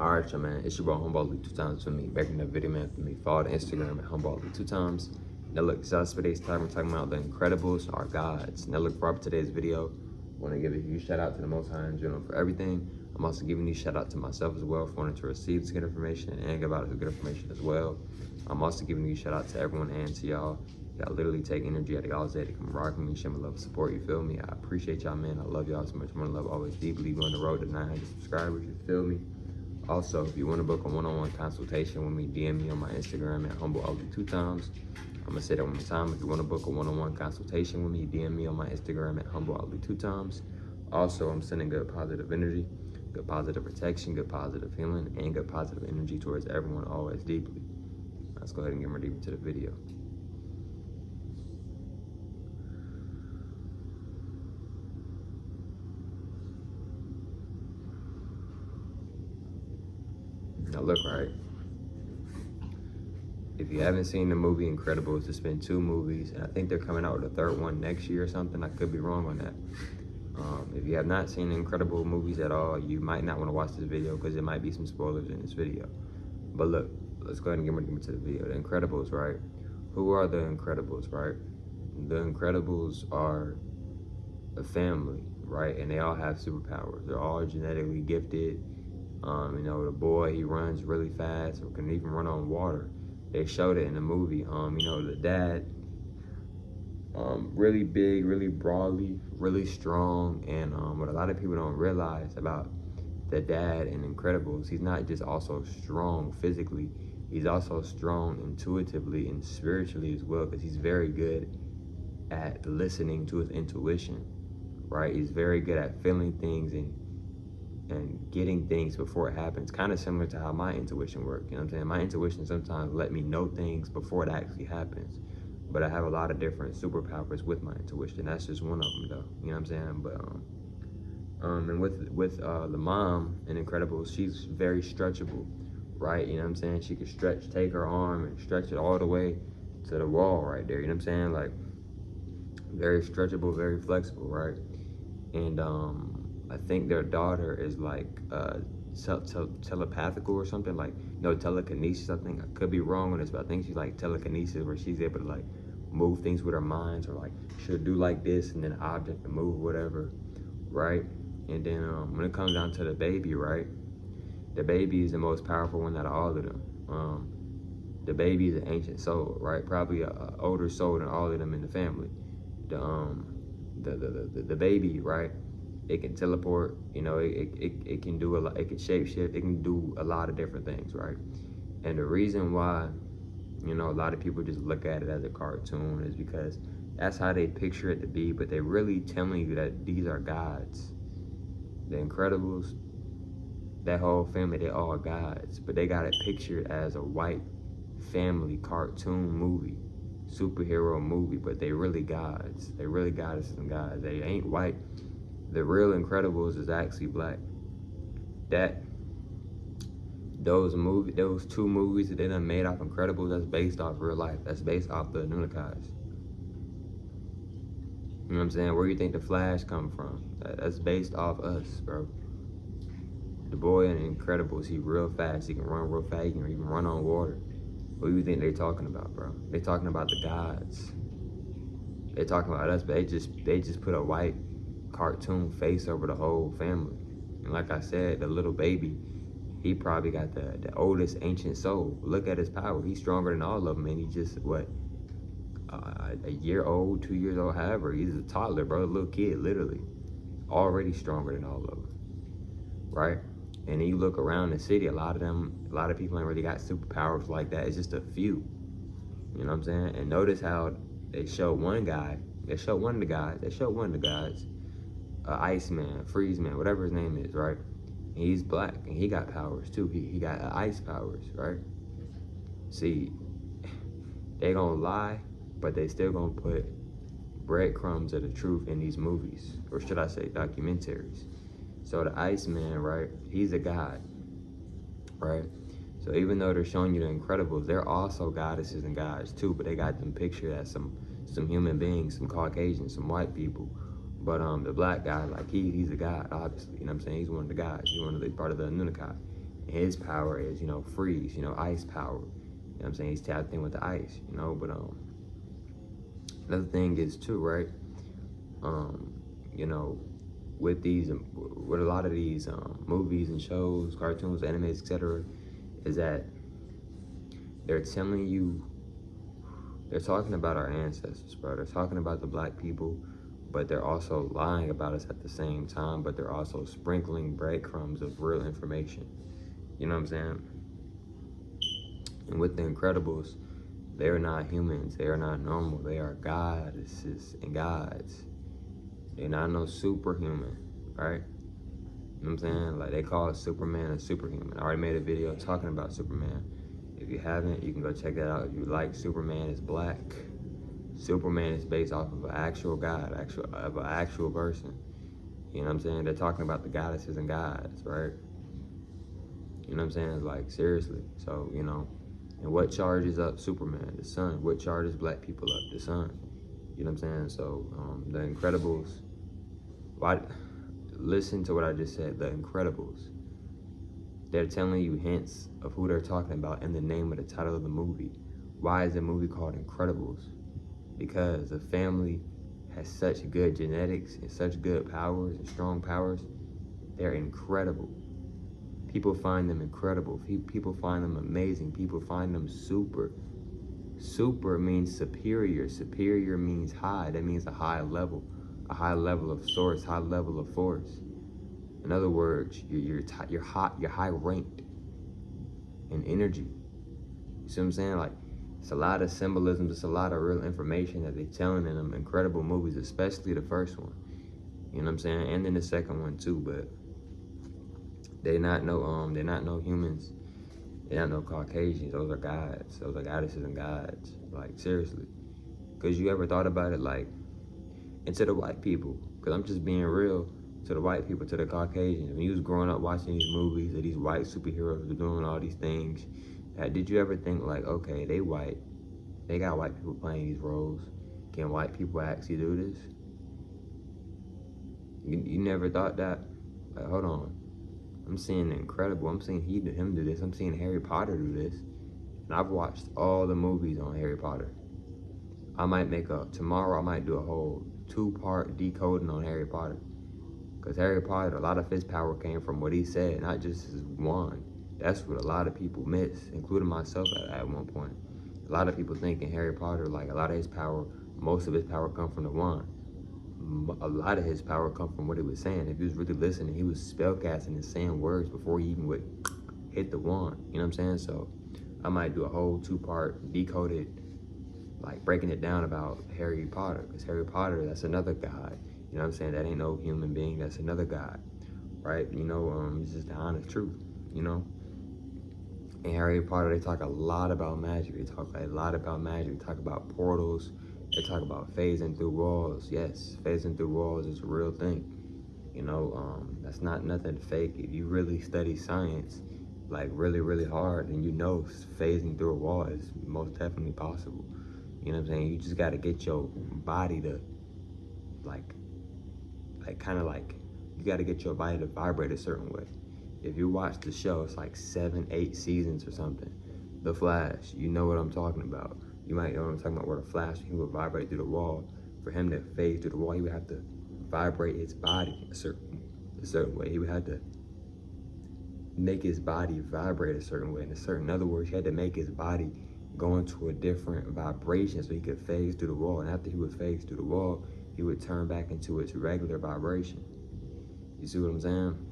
Alright, y'all, man, it's your boy Humble League 2 times for me. Back in the video, man, for me. Follow the Instagram at Humble League 2 times. Now look, so for today's time, we're talking about the Incredibles are gods. Now look, for today's video, I want to give a huge shout out to the Most High in general for everything. I'm also giving these shout out to myself as well for wanting to receive this good information and give out good information as well. I'm also giving these shout out to everyone and to y'all. Y'all literally take energy out of y'all's day to come rock with me, show me love, support, you feel me? I appreciate y'all, man. I love y'all so much. More love, always deeply. We're on the road to 900 subscribers, you feel me? Also, if you want to book a one-on-one consultation with me, DM me on my Instagram at HumbleOutlook 2 times. I'm going to say that one more time. If you want to book a one-on-one consultation with me, DM me on my Instagram at HumbleOutlook 2 times. Also, I'm sending good positive energy, good positive protection, good positive healing, and good positive energy towards everyone always deeply. Let's go ahead and get more deeper to the video. Now look, right, if you haven't seen the movie Incredibles, there's been 2 movies, and I think they're coming out with a 3rd one next year or something. I could be wrong on that. If you have not seen the Incredible movies at all, you might not want to watch this video because there might be some spoilers in this video. But look, let's go ahead and get more into the video. The Incredibles, right? Who are the Incredibles, right? The Incredibles are a family, right? And they all have superpowers. They're all genetically gifted. You know, the boy, he runs really fast or can even run on water. They showed it in the movie. You know, the dad, really big, really broadly, really strong. And what a lot of people don't realize about the dad in Incredibles, he's not just also strong physically, he's also strong intuitively and spiritually as well, because he's very good at listening to his intuition, right? He's very good at feeling things and getting things before it happens, kind of similar to how my intuition works. You know what I'm saying? My intuition sometimes let me know things before it actually happens, but I have a lot of different superpowers with my intuition. That's just one of them, though. You know what I'm saying? But and with the mom in Incredibles, she's very stretchable, right? You know what I'm saying? She could take her arm and stretch it all the way to the wall right there. You know what I'm saying? Like, very stretchable, very flexible, right? And I think their daughter is like telepathical or something, like, no, telekinesis, I think. I could be wrong on this, but I think she's like telekinesis, where she's able to like move things with her minds, or like she'll do like this and then an object to move, whatever, right? And then when it comes down to the baby, right, the baby is the most powerful one out of all of them. The baby is an ancient soul, right? Probably a older soul than all of them in the family. The baby, right? It can teleport, you know, it can do a lot, it can shapeshift, it can do a lot of different things, right? And the reason why, you know, a lot of people just look at it as a cartoon is because that's how they picture it to be, but they're really telling you that these are gods. The Incredibles, that whole family, they all gods, but they got it pictured as a white family cartoon movie, superhero movie, but they really gods. They really goddesses and gods. They ain't white. The real Incredibles is actually black. Those 2 movies that they done made off Incredibles, that's based off real life. That's based off the Anunnakis. You know what I'm saying? Where you think the Flash come from? That's based off us, bro. The boy in Incredibles, he real fast. He can run real fast. He can even run on water. What do you think they talking about, bro? They talking about the gods. They talking about us, but they just put a white cartoon face over the whole family. And like I said, the little baby, he probably got the oldest ancient soul. Look at his power. He's stronger than all of them, and he just, what, a year old, 2 years old, however. He's a toddler, bro, a little kid, literally. Already stronger than all of them, right? And then you look around the city, a lot of people ain't really got superpowers like that. It's just a few. You know what I'm saying? And notice how they show one of the guys, Iceman, Freezeman, whatever his name is, right? And he's black, and he got powers too. He got ice powers, right? See, they gonna lie, but they still gonna put breadcrumbs of the truth in these movies, or should I say documentaries. So the Iceman, right, he's a god, right? So even though they're showing you the Incredibles, they're also goddesses and gods too, but they got them pictured as some human beings, some Caucasians, some white people. But the black guy, like, he's a god, obviously. You know what I'm saying? He's one of the gods. He's one of the part of the Anunnaki. And his power is, you know, freeze, you know, ice power. You know what I'm saying? He's tapped in with the ice, you know, but another thing is too, right? You know, with with a lot of these movies and shows, cartoons, animes, etc., is that they're telling you, they're talking about our ancestors, bro. They're talking about the black people, but they're also lying about us at the same time, but they're also sprinkling breadcrumbs of real information. You know what I'm saying? And with the Incredibles, they are not humans. They are not normal. They are goddesses and gods. They're not no superhuman, right? You know what I'm saying? Like, they call Superman a superhuman. I already made a video talking about Superman. If you haven't, you can go check that out. If you like Superman is black, Superman is based off of an actual god, of an actual person. You know what I'm saying? They're talking about the goddesses and gods, right? You know what I'm saying? Like, seriously. So, you know, and what charges up Superman? The sun. What charges black people up? The sun. You know what I'm saying? So, The Incredibles, listen to what I just said, The Incredibles. They're telling you hints of who they're talking about in the name of the title of the movie. Why is the movie called Incredibles? Because the family has such good genetics and such good powers and strong powers. They're incredible. People find them incredible. People find them amazing. People find them super. Super means superior. Superior means high. That means a high level of source, high level of force. In other words, you're high ranked in energy. You see what I'm saying? Like, it's a lot of symbolism, it's a lot of real information that they're telling in them incredible movies, especially the first one. You know what I'm saying? And then the second one too, but they're not no humans. They're not no Caucasians. Those are gods. Those are goddesses and gods. Like, seriously. Cause you ever thought about it, like, and to the white people, cause I'm just being real, to the white people, to the Caucasians. When you was growing up watching these movies of these white superheroes are doing all these things, did you ever think like, okay, they white, they got white people playing these roles. Can white people actually do this? You never thought that? Like, hold on. I'm seeing The Incredible. I'm seeing him do this. I'm seeing Harry Potter do this. And I've watched all the movies on Harry Potter. Tomorrow I might do a whole 2-part decoding on Harry Potter. Because Harry Potter, a lot of his power came from what he said, not just his wand. That's what a lot of people miss, including myself at one point. A lot of people think in Harry Potter, like, a lot of his power, most of his power come from the wand. A lot of his power come from what he was saying. If he was really listening, he was spellcasting and saying words before he even would hit the wand. You know what I'm saying? So I might do a whole 2-part decoded, like, breaking it down about Harry Potter. Because Harry Potter, that's another god. You know what I'm saying? That ain't no human being. That's another god, right? You know, it's just the honest truth, you know? In Harry Potter, they talk a lot about magic. They talk a lot about magic. They talk about portals. They talk about phasing through walls. Yes, phasing through walls is a real thing. You know, that's not nothing fake. If you really study science, like, really, really hard, and you know phasing through a wall is most definitely possible. You know what I'm saying? You just got to get your body to, you got to get your body to vibrate a certain way. If you watch the show, it's like 7, 8 seasons or something. The Flash, you know what I'm talking about. You might know what I'm talking about, where the Flash, he would vibrate through the wall. For him to phase through the wall, he would have to vibrate his body a certain way. He would have to make his body vibrate a certain way. In other words, he had to make his body go into a different vibration so he could phase through the wall. And after he would phase through the wall, he would turn back into its regular vibration. You see what I'm saying?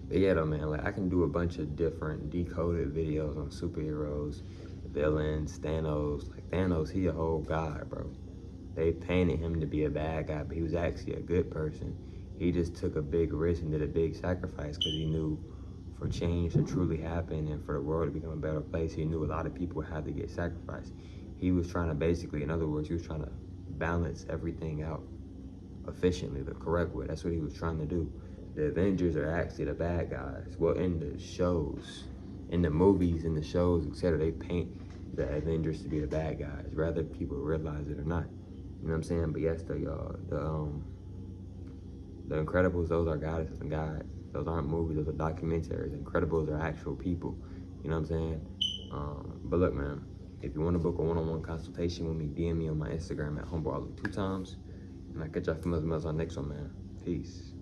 But yeah, though, man, like, I can do a bunch of different decoded videos on superheroes, villains, Thanos. Like, Thanos, he a whole god, bro. They painted him to be a bad guy, but he was actually a good person. He just took a big risk and did a big sacrifice because he knew for change to truly happen and for the world to become a better place, he knew a lot of people had to get sacrificed. He was trying to basically, in other words, he was trying to balance everything out efficiently, the correct way. That's what he was trying to do. The Avengers are actually the bad guys. Well, in the shows, in the movies, in the shows, etc., they paint the Avengers to be the bad guys, whether people realize it or not. You know what I'm saying? But yes, though, y'all, the Incredibles, those are goddesses and gods. Those aren't movies, those are documentaries. Incredibles are actual people. You know what I'm saying? But look, man, if you want to book a one-on-one consultation with me, DM me on my Instagram at humble2 times. And I'll catch y'all for on the next one, man. Peace.